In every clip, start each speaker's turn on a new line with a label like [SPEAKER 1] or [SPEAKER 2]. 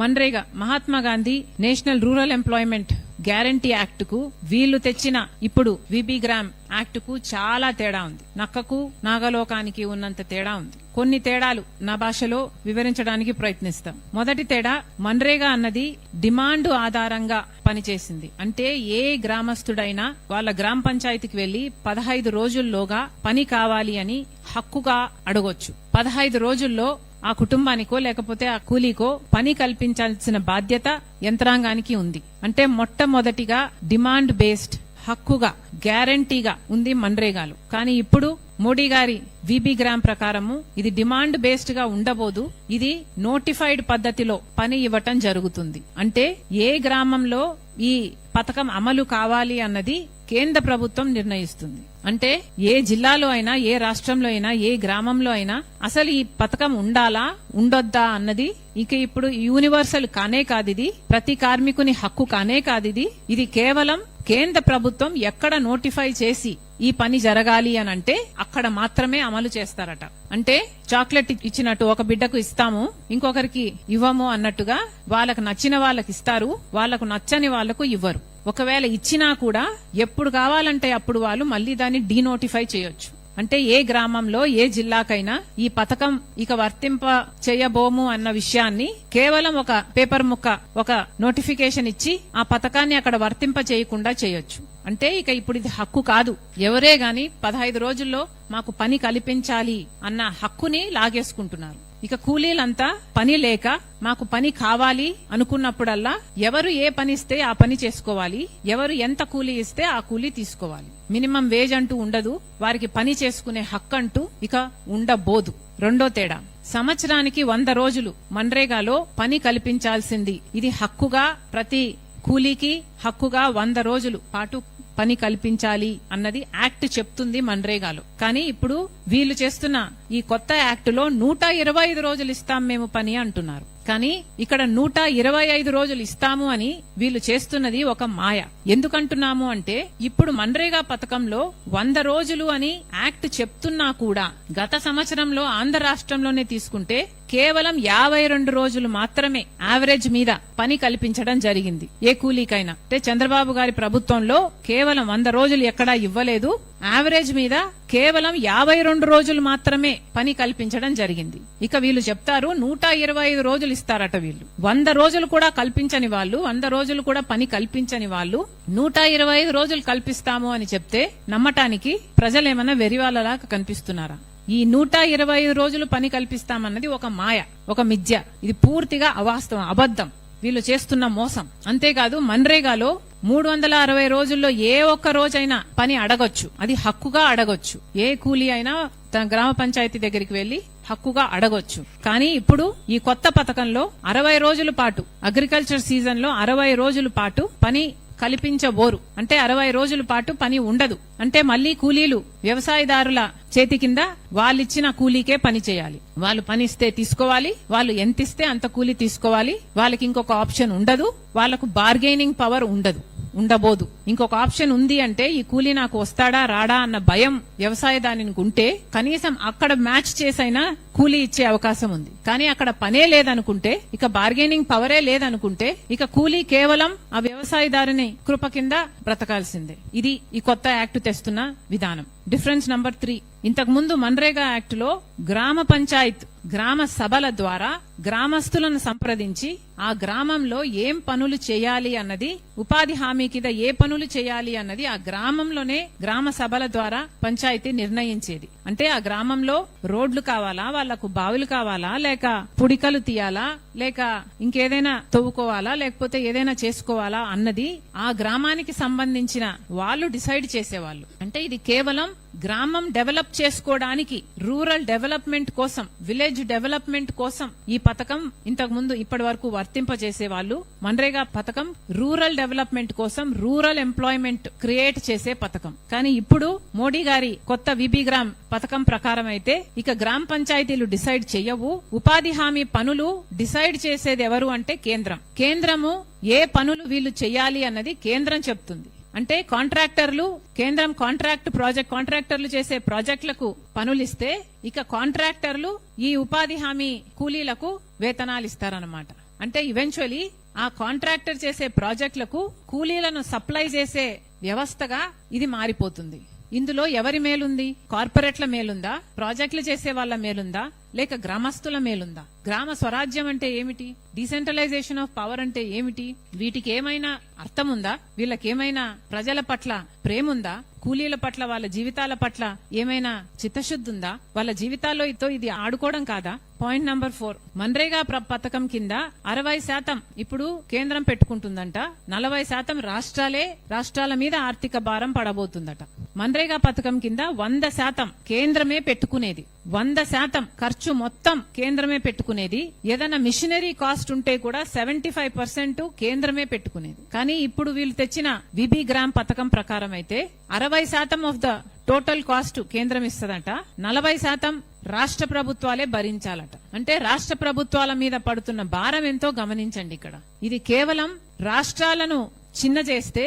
[SPEAKER 1] MNREGA Mahatma Gandhi national rural employment guarantee act కు వీళ్లు తెచ్చిన ఇప్పుడు విబి గ్రామ్ యాక్ట్ కు చాలా తేడా ఉంది. నక్కకు నాగలోకానికి ఉన్నంత తేడా ఉంది. కొన్ని తేడాలు నా భాషలో వివరించడానికి ప్రయత్నిస్తాం. మొదటి తేడా, మన్రేగా అన్నది డిమాండ్ ఆధారంగా పనిచేసింది. అంటే ఏ గ్రామస్తుడైనా వాళ్ళ గ్రామ పంచాయతీకి వెళ్లి 15 రోజుల్లోగా పని కావాలి అని హక్కుగా అడగొచ్చు. 15 రోజుల్లో ఆ కుటుంబానికో లేకపోతే ఆ కూలీకో పని కల్పించాల్సిన బాధ్యత యంత్రాంగానికి ఉంది. అంటే మొట్టమొదటిగా డిమాండ్ బేస్డ్ హక్కుగా గ్యారంటీగా ఉంది మన్రేగాలో. కానీ ఇప్పుడు మోడీ గారి విబి గ్రామ్ ప్రకారము ఇది డిమాండ్ బేస్డ్ గా ఉండబోదు, ఇది నోటిఫైడ్ పద్ధతిలో పని ఇవ్వటం జరుగుతుంది. అంటే ఏ గ్రామంలో ఈ పథకం అమలు కావాలి అన్నది కేంద్ర ప్రభుత్వం నిర్ణయిస్తుంది. అంటే ఏ జిల్లాలో అయినా, ఏ రాష్ట్రంలో అయినా, ఏ గ్రామంలో అయినా అసలు ఈ పథకం ఉండాలా ఉండొద్దా అన్నది ఇక ఇప్పుడు యూనివర్సల్ కానే కాదు, ఇది ప్రతి కార్మికుని హక్కు కానే కాదు. ఇది కేవలం కేంద్ర ప్రభుత్వం ఎక్కడ నోటిఫై చేసి ఈ పని జరగాలి అని అంటే అక్కడ మాత్రమే అమలు చేస్తారట. అంటే చాక్లెట్ ఇచ్చినట్టు ఒక బిడ్డకు ఇస్తాము, ఇంకొకరికి ఇవ్వము అన్నట్టుగా వాళ్ళకు నచ్చిన వాళ్ళకి ఇస్తారు, వాళ్లకు నచ్చని వాళ్లకు ఇవ్వరు. ఒకవేళ ఇచ్చినా కూడా ఎప్పుడు కావాలంటే అప్పుడు వాళ్ళు మళ్లీ దాన్ని డీనోటిఫై చేయొచ్చు. అంటే ఏ గ్రామంలో ఏ జిల్లాకైనా ఈ పథకం ఇక వర్తింప చేయబోము అన్న విషయాన్ని కేవలం ఒక పేపర్ ముక్క, ఒక నోటిఫికేషన్ ఇచ్చి ఆ పథకాన్ని అక్కడ వర్తింప చేయకుండా చేయొచ్చు. అంటే ఇక ఇప్పుడు ఇది హక్కు కాదు. ఎవరే గాని 15 రోజుల్లో మాకు పని కల్పించాలి అన్న హక్కుని లాగేసుకుంటున్నారు. ఇక కూలీలంతా పని లేక మాకు పని కావాలి అనుకున్నప్పుడల్లా ఎవరు ఏ పని ఇస్తే ఆ పని చేసుకోవాలి, ఎవరు ఎంత కూలీ ఇస్తే ఆ కూలీ తీసుకోవాలి. మినిమం వేజ్ అంటూ ఉండదు, వారికి పని చేసుకునే హక్కు అంటూ ఇక ఉండబోదు. రెండో తేడా, సంవత్సరానికి 100 రోజులు మన్రేగాలో పని కల్పించాల్సింది. ఇది హక్కుగా ప్రతి కూలీకి హక్కుగా 100 రోజులు పాటు పని కల్పించాలి అన్నది యాక్ట్ చెప్తుంది మన్రేగాలో. కానీ ఇప్పుడు వీళ్ళు చేస్తున్న ఈ కొత్త యాక్ట్ లో 125 రోజులు ఇస్తాం మేము పని అంటున్నారు. కానీ ఇక్కడ 125 రోజులు ఇస్తాము అని వీళ్ళు చేస్తున్నది ఒక మాయ. ఎందుకంటున్నాము అంటే ఇప్పుడు మన్రేగా పథకంలో 100 రోజులు అని యాక్ట్ చెప్తున్నా కూడా గత సంవత్సరంలో ఆంధ్ర రాష్ట్రంలోనే తీసుకుంటే కేవలం 52 రోజులు మాత్రమే యావరేజ్ మీద పని కల్పించడం జరిగింది ఏ కూలీకైనా. అంటే చంద్రబాబు గారి ప్రభుత్వంలో కేవలం 100 రోజులు ఎక్కడా ఇవ్వలేదు, యావరేజ్ మీద కేవలం 52 రోజులు మాత్రమే పని కల్పించడం జరిగింది. ఇక వీళ్ళు చెప్తారు 125 రోజులు ఇస్తారట. వీళ్ళు 100 రోజులు కూడా కల్పించని వాళ్ళు, 100 రోజులు కూడా పని కల్పించని వాళ్ళు 125 రోజులు కల్పిస్తాము అని చెప్తే నమ్మటానికి ప్రజలేమన్నా వెరివాళ్ళలాగా కనిపిస్తున్నారా? ఈ 125 రోజులు పని కల్పిస్తామన్నది ఒక మాయ, ఒక మిథ్య. ఇది పూర్తిగా అవాస్తవం, అబద్ధం, వీళ్ళు చేస్తున్న మోసం. అంతేకాదు మన్రేగాలో 360 రోజుల్లో ఏ ఒక్క రోజైనా పని అడగొచ్చు, అది హక్కుగా అడగొచ్చు. ఏ కూలీ అయినా తన గ్రామ పంచాయతీ దగ్గరికి వెళ్లి హక్కుగా అడగొచ్చు. కానీ ఇప్పుడు ఈ కొత్త పథకంలో 60 రోజుల పాటు అగ్రికల్చర్ సీజన్ లో 60 రోజుల పాటు పని కల్పించబోరు. అంటే 60 రోజుల పాటు పని ఉండదు. అంటే మళ్లీ కూలీలు వ్యవసాయదారుల చేతి కింద వాళ్ళిచ్చిన కూలీకే పని చేయాలి. వాళ్ళు పని ఇస్తే తీసుకోవాలి, వాళ్ళు ఎంత ఇస్తే అంత కూలీ తీసుకోవాలి. వాళ్ళకి ఇంకొక ఆప్షన్ ఉండదు, వాళ్లకు బార్గెనింగ్ పవర్ ఉండబోదు. ఇంకొక ఆప్షన్ ఉంది అంటే ఈ కూలీ నాకు వస్తాడా రాడా అన్న భయం వ్యవసాయదారునికి ఉంటే కనీసం అక్కడ మ్యాచ్ చేసైనా కూలీ ఇచ్చే అవకాశం ఉంది. కానీ అక్కడ పనే లేదనుకుంటే, ఇక బార్గెనింగ్ పవరే లేదనుకుంటే ఇక కూలీ కేవలం ఆ వ్యవసాయదారుని కృప కింద బ్రతకాల్సిందే. ఇది ఈ కొత్త యాక్ట్ తెస్తున్న విధానం. డిఫరెన్స్ నంబర్ 3, ఇంతకు ముందు మన్రేగా యాక్ట్ లో గ్రామ పంచాయత్ గ్రామ సభల ద్వారా గ్రామస్తులను సంప్రదించి ఆ గ్రామంలో ఏం పనులు చేయాలి అన్నది, ఉపాధి హామీ కింద ఏ పనులు చేయాలి అన్నది ఆ గ్రామంలోనే గ్రామ సభల ద్వారా పంచాయతీ నిర్ణయించేది. అంటే ఆ గ్రామంలో రోడ్లు కావాలా, వాళ్లకు బావులు కావాలా, లేక పుడికలు తీయాలా, లేక ఇంకేదైనా తవ్వుకోవాలా, లేకపోతే ఏదైనా చేసుకోవాలా అన్నది ఆ గ్రామానికి సంబంధించిన వాళ్ళు డిసైడ్ చేసేవాళ్ళు. అంటే ఇది కేవలం గ్రామం డెవలప్ చేసుకోవడానికి, రూరల్ డెవలప్మెంట్ కోసం, విలేజ్ డెవలప్మెంట్ కోసం ఈ పథకం ఇంతకు ముందు ఇప్పటి వరకు వర్తింపజేసేవాళ్ళు. మన్రేగా పథకం రూరల్ డెవలప్మెంట్ కోసం, రూరల్ ఎంప్లాయ్మెంట్ క్రియేట్ చేసే పథకం. కానీ ఇప్పుడు మోడీ గారి కొత్త విబి గ్రామ్ పథకం ప్రకారం అయితే ఇక గ్రామ పంచాయతీలు డిసైడ్ చేయవు. ఉపాధి హామీ పనులు డిసైడ్ చేసేది ఎవరు అంటే కేంద్రం. కేంద్రము ఏ పనులు వీళ్ళు చేయాలి అన్నది కేంద్రం చెప్తుంది. అంటే కాంట్రాక్టర్లు, కేంద్రం కాంట్రాక్టర్లు చేసే ప్రాజెక్టులకు పనులిస్తే ఇక కాంట్రాక్టర్లు ఈ ఉపాధి హామీ కూలీలకు వేతనాలు ఇస్తారన్నమాట. అంటే ఈవెన్చువలీ ఆ కాంట్రాక్టర్ చేసే ప్రాజెక్టులకు కూలీలను సప్లై చేసే వ్యవస్థగా ఇది మారిపోతుంది. ఇందులో ఎవరి మేలుంది? కార్పొరేట్ల మేలుందా? ప్రాజెక్టులు చేసే వాళ్ళ మేలుందా? లేక గ్రామస్తుల మేలుందా? గ్రామ స్వరాజ్యం అంటే ఏమిటి? డీసెంట్రలైజేషన్ ఆఫ్ పవర్ అంటే ఏమిటి? వీటికి ఏమైనా అర్థం ఉందా? వీళ్ళకేమైనా ప్రజల పట్ల ప్రేమ ఉందా? కూలీల పట్ల, వాళ్ళ జీవితాల పట్ల ఏమైనా చిత్తశుద్ధి ఉందా? వాళ్ళ జీవితాల్లో ఇది ఆడుకోవడం కాదా? పాయింట్ నంబర్ 4, మన్రేగా పథకం కింద 60% ఇప్పుడు కేంద్రం పెట్టుకుంటుందంట, 40% రాష్ట్రాల మీద ఆర్థిక భారం పడబోతుందట. మన్రేగా పథకం కింద 100% కేంద్రమే పెట్టుకునేది, 100% ఖర్చు మొత్తం కేంద్రమే పెట్టుకునేది. ఏదైనా మిషనరీ కాస్ట్ ఉంటే కూడా 75% కేంద్రమే పెట్టుకునేది. కానీ ఇప్పుడు వీళ్ళు తెచ్చిన విబి గ్రామ్ పథకం ప్రకారం అయితే 60% ఆఫ్ ద టోటల్ కాస్ట్ కేంద్రం ఇస్తదట, 40% రాష్ట్ర ప్రభుత్వాలే భరించాలట. అంటే రాష్ట్ర ప్రభుత్వాల మీద పడుతున్న భారం ఎంతో గమనించండి. ఇక్కడ ఇది కేవలం రాష్ట్రాలను చిన్న చేస్తే,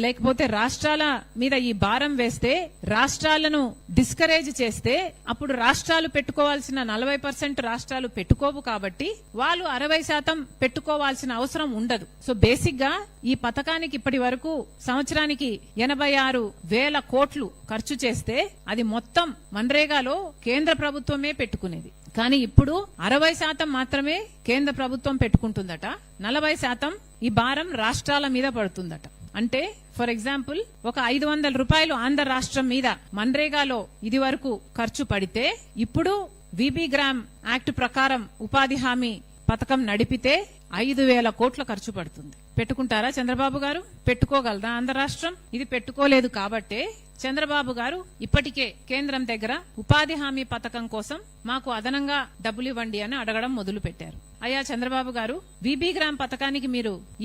[SPEAKER 1] లేకపోతే రాష్ట్రాల మీద ఈ భారం వేస్తే, రాష్ట్రాలను డిస్కరేజ్ చేస్తే, అప్పుడు రాష్ట్రాలు పెట్టుకోవాల్సిన 40% రాష్ట్రాలు పెట్టుకోవు. కాబట్టి వాళ్ళు 60% పెట్టుకోవాల్సిన అవసరం ఉండదు. సో బేసిక్ గా ఈ పథకానికి ఇప్పటి వరకు సంవత్సరానికి 86,000 కోట్లు ఖర్చు చేస్తే అది మొత్తం మన్రేగాలో కేంద్ర ప్రభుత్వమే పెట్టుకునేది. కానీ ఇప్పుడు 60% మాత్రమే కేంద్ర ప్రభుత్వం పెట్టుకుంటుందట, 40% ఈ భారం రాష్ట్రాల మీద పడుతుందట. అంటే ఫర్ ఎగ్జాంపుల్ ఒక 500 రూపాయలు ఆంధ్ర రాష్ట్రం మీద మన్రేగాలో ఇది వరకు ఖర్చు పడితే, ఇప్పుడు విబి గ్రామ్ యాక్ట్ ప్రకారం ఉపాధి హామీ పథకం నడిపితే 5,000 కోట్ల ఖర్చు పడుతుంది. పెట్టుకుంటారా చంద్రబాబు గారు? పెట్టుకోగలరా ఆంధ్ర రాష్ట్రం? ఇది పెట్టుకోలేదు కాబట్టే చంద్రబాబు గారు ఇప్పటికే కేంద్రం దగ్గర ఉపాధి హామీ పథకం కోసం మాకు అదనంగా డబ్బులు ఇవ్వండి అని అడగడం మొదలు పెట్టారు. అయ్యా చంద్రబాబు గారు, విబి గ్రామ్ పథకానికి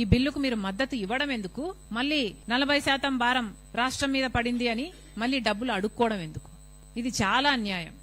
[SPEAKER 1] ఈ బిల్లుకు మీరు మద్దతు ఇవ్వడం ఎందుకు? మళ్ళీ 40% భారం రాష్ట్రం మీద పడింది అని మళ్ళీ డబ్బులు అడుక్కోవడం ఎందుకు? ఇది చాలా అన్యాయం.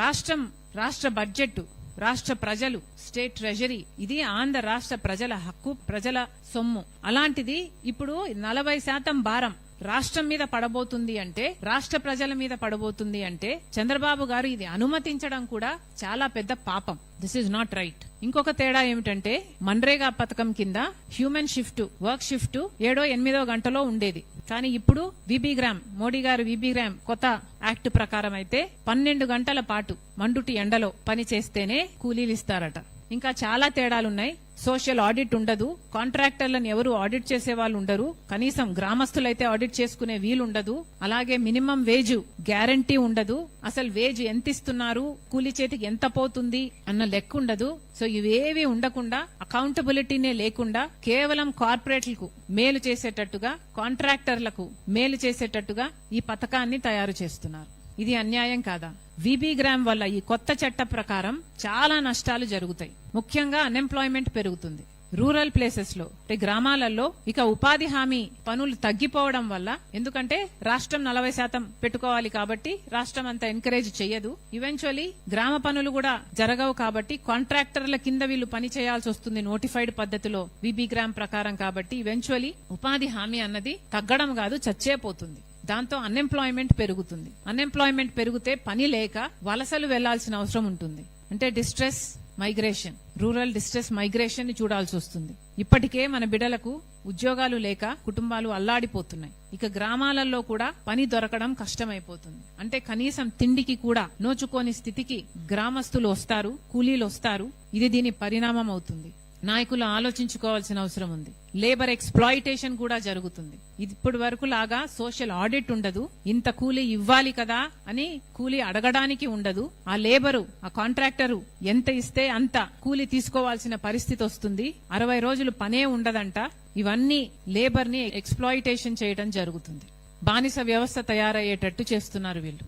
[SPEAKER 1] రాష్ట్ర బడ్జెట్, రాష్ట్ర ప్రజలు, స్టేట్ ట్రెజరీ, ఇది ఆంధ్ర రాష్ట్ర ప్రజల హక్కు, ప్రజల సొమ్ము. అలాంటిది ఇప్పుడు 40% భారం రాష్ట్రం మీద పడబోతుంది అంటే, రాష్ట్ర ప్రజల మీద పడబోతుంది అంటే చంద్రబాబు గారు ఇది అనుమతించడం కూడా చాలా పెద్ద పాపం. This is not right. ఇంకొక తేడా ఏమిటంటే, మన్రేగా పథకం కింద హ్యూమన్ షిఫ్ట్, వర్క్ షిఫ్ట్ 7-8 గంటలో ఉండేది. కానీ ఇప్పుడు విబి గ్రామ్, మోడీ గారు విబి గ్రామ్ కొత్త యాక్ట్ ప్రకారం అయితే 12 గంటల పాటు మండుటి ఎండలో పని చేస్తేనే కూలీలు ఇస్తారట. ఇంకా చాలా తేడాలున్నాయి. సోషల్ ఆడిట్ ఉండదు, కాంట్రాక్టర్లను ఎవరు ఆడిట్ చేసే వాళ్ళు ఉండరు, కనీసం గ్రామస్తులైతే ఆడిట్ చేసుకునే వీలుండదు. అలాగే మినిమం వేజ్ గ్యారంటీ ఉండదు, అసలు వేజ్ ఎంత ఇస్తున్నారు, కూలీ చేతికి ఎంత పోతుంది అన్న లెక్క ఉండదు. సో ఇవేవి ఉండకుండా, అకౌంటబిలిటీనే లేకుండా కేవలం కార్పొరేట్లకు మేలు చేసేటట్టుగా, కాంట్రాక్టర్లకు మేలు చేసేటట్టుగా ఈ పథకాన్ని తయారు చేస్తున్నారు. ఇది అన్యాయం కాదా? విబి గ్రామ్ వల్ల ఈ కొత్త చట్ట ప్రకారం చాలా నష్టాలు జరుగుతాయి. ముఖ్యంగా అన్ఎంప్లాయ్మెంట్ పెరుగుతుంది. రూరల్ ప్లేసెస్ లో, గ్రామాలలో ఇక ఉపాధి హామీ పనులు తగ్గిపోవడం వల్ల, ఎందుకంటే రాష్ట్రం 40% పెట్టుకోవాలి కాబట్టి రాష్ట్రం అంతా ఎంకరేజ్ చేయదు. ఈవెన్చువలీ గ్రామ పనులు కూడా జరగవు కాబట్టి కాంట్రాక్టర్ల కింద వీళ్ళు పని చేయాల్సి వస్తుంది నోటిఫైడ్ పద్ధతిలో విబి గ్రామ్ ప్రకారం. కాబట్టి ఈవెన్చువలీ ఉపాధి హామీ అన్నది తగ్గడం కాదు, చచ్చే పోతుంది. దాంతో అన్ఎంప్లాయ్మెంట్ పెరుగుతుంది. అన్ఎంప్లాయ్మెంట్ పెరిగితే పని లేక వలసలు వెళ్లాల్సిన అవసరం ఉంటుంది. అంటే distress migration, rural distress migration ని చూడాల్సి వస్తుంది. ఇప్పటికే మన బిడ్డలకు ఉద్యోగాలు లేక కుటుంబాలు అల్లాడిపోతున్నాయి. ఇక గ్రామాలలో కూడా పని దొరకడం కష్టమైపోతుంది. అంటే కనీసం తిండికి కూడా నోచుకోని స్థితికి గ్రామస్తులు వస్తారు, కూలీలు వస్తారు. ఇది దీని పరిణామం అవుతుంది. నాయకులు ఆలోచించుకోవాల్సిన అవసరం ఉంది. లేబర్ ఎక్స్ప్లాయిటేషన్ కూడా జరుగుతుంది. ఇప్పటి వరకు లాగా సోషల్ ఆడిట్ ఉండదు. ఇంత కూలీ ఇవ్వాలి కదా అని కూలీ అడగడానికి ఉండదు. ఆ లేబరు, ఆ కాంట్రాక్టరు ఎంత ఇస్తే అంత కూలీ తీసుకోవాల్సిన పరిస్థితి వస్తుంది. 60 రోజులు పనే ఉండదంట. ఇవన్నీ లేబర్ ని ఎక్స్ప్లాయిటేషన్ చేయడం జరుగుతుంది. బానిస వ్యవస్థ తయారయ్యేటట్టు చేస్తున్నారు వీళ్ళు.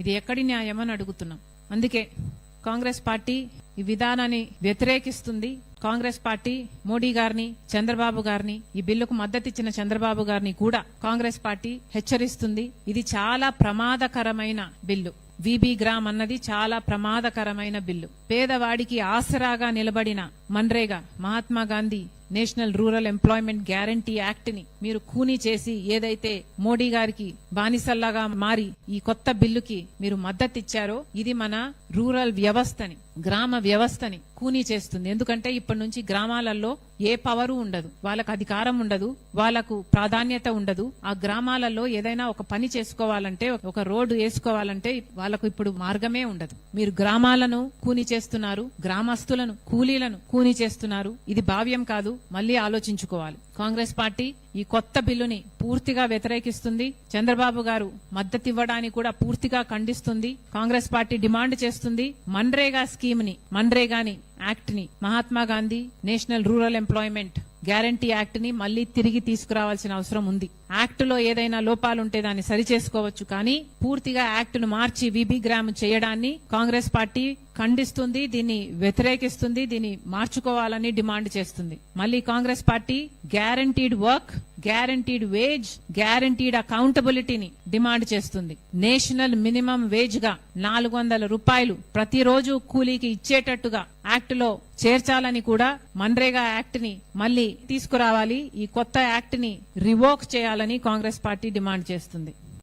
[SPEAKER 1] ఇది ఎక్కడి న్యాయమని అడుగుతున్నాం. అందుకే కాంగ్రెస్ పార్టీ ఈ విధానాన్ని వ్యతిరేకిస్తుంది. కాంగ్రెస్ పార్టీ మోడీ గారిని, చంద్రబాబు గారిని, ఈ బిల్లుకు మద్దతిచ్చిన చంద్రబాబు గారిని కూడా కాంగ్రెస్ పార్టీ హెచ్చరిస్తుంది. ఇది చాలా ప్రమాదకరమైన బిల్లు. విబి గ్రామ్ అన్నది చాలా ప్రమాదకరమైన బిల్లు. పేదవాడికి ఆసరాగా నిలబడిన MNREGA Mahatma Gandhi national rural employment guarantee act ని మీరు ఖూనీ చేసి ఏదైతే మోడీ గారికి బానిసల్లాగా మారి ఈ కొత్త బిల్లుకి మీరు మద్దతిచ్చారో ఇది మన రూరల్ వ్యవస్థని గ్రామ వ్యవస్థని ఖూనీ చేస్తుంది. ఎందుకంటే ఇప్పటి నుంచి గ్రామాలలో ఏ పవరు ఉండదు, వాళ్ళకు అధికారం ఉండదు, వాళ్లకు ప్రాధాన్యత ఉండదు. ఆ గ్రామాలలో ఏదైనా ఒక పని చేసుకోవాలంటే ఒక రోడ్డు వేసుకోవాలంటే వాళ్లకు ఇప్పుడు మార్గమే ఉండదు. మీరు గ్రామాలను ఖూనీ చేస్తున్నారు, గ్రామస్తులను కూలీలను ఖూనీ చేస్తున్నారు. ఇది భావ్యం కాదు, మళ్లీ ఆలోచించుకోవాలి. కాంగ్రెస్ పార్టీ ఈ కొత్త బిల్లుని పూర్తిగా వ్యతిరేకిస్తుంది. చంద్రబాబు గారు మద్దతివ్వడానికి కూడా పూర్తిగా ఖండిస్తుంది. కాంగ్రెస్ పార్టీ డిమాండ్ చేస్తుంది మన్రేగా స్కీమ్ ని, మన్రేగాని యాక్ట్ ని, Mahatma Gandhi national rural employment guarantee act ని మళ్లీ తిరిగి తీసుకురావాల్సిన అవసరం ఉంది. యాక్ట్ లో ఏదైనా లోపాలుంటే దాన్ని సరిచేసుకోవచ్చు, కానీ పూర్తిగా యాక్ట్ ను మార్చి విబి గ్రామ్ చేయడాన్ని కాంగ్రెస్ పార్టీ ఖండిస్తుంది, దీన్ని వ్యతిరేకిస్తుంది, దీన్ని మార్చుకోవాలని డిమాండ్ చేస్తుంది. మళ్లీ Congress party guaranteed work, guaranteed wage, guaranteed అకౌంటబిలిటీని డిమాండ్ చేస్తుంది. నేషనల్ మినిమం వేజ్ గా 400 రూపాయలు ప్రతిరోజు కూలీకి ఇచ్చేటట్టుగా యాక్ట్ లో చేర్చాలని కూడా మన్రేగా యాక్ట్ ని మళ్లీ తీసుకురావాలి. ఈ కొత్త యాక్ట్ ని రివోక్ చేయాలని కాంగ్రెస్ పార్టీ డిమాండ్ చేస్తుంది.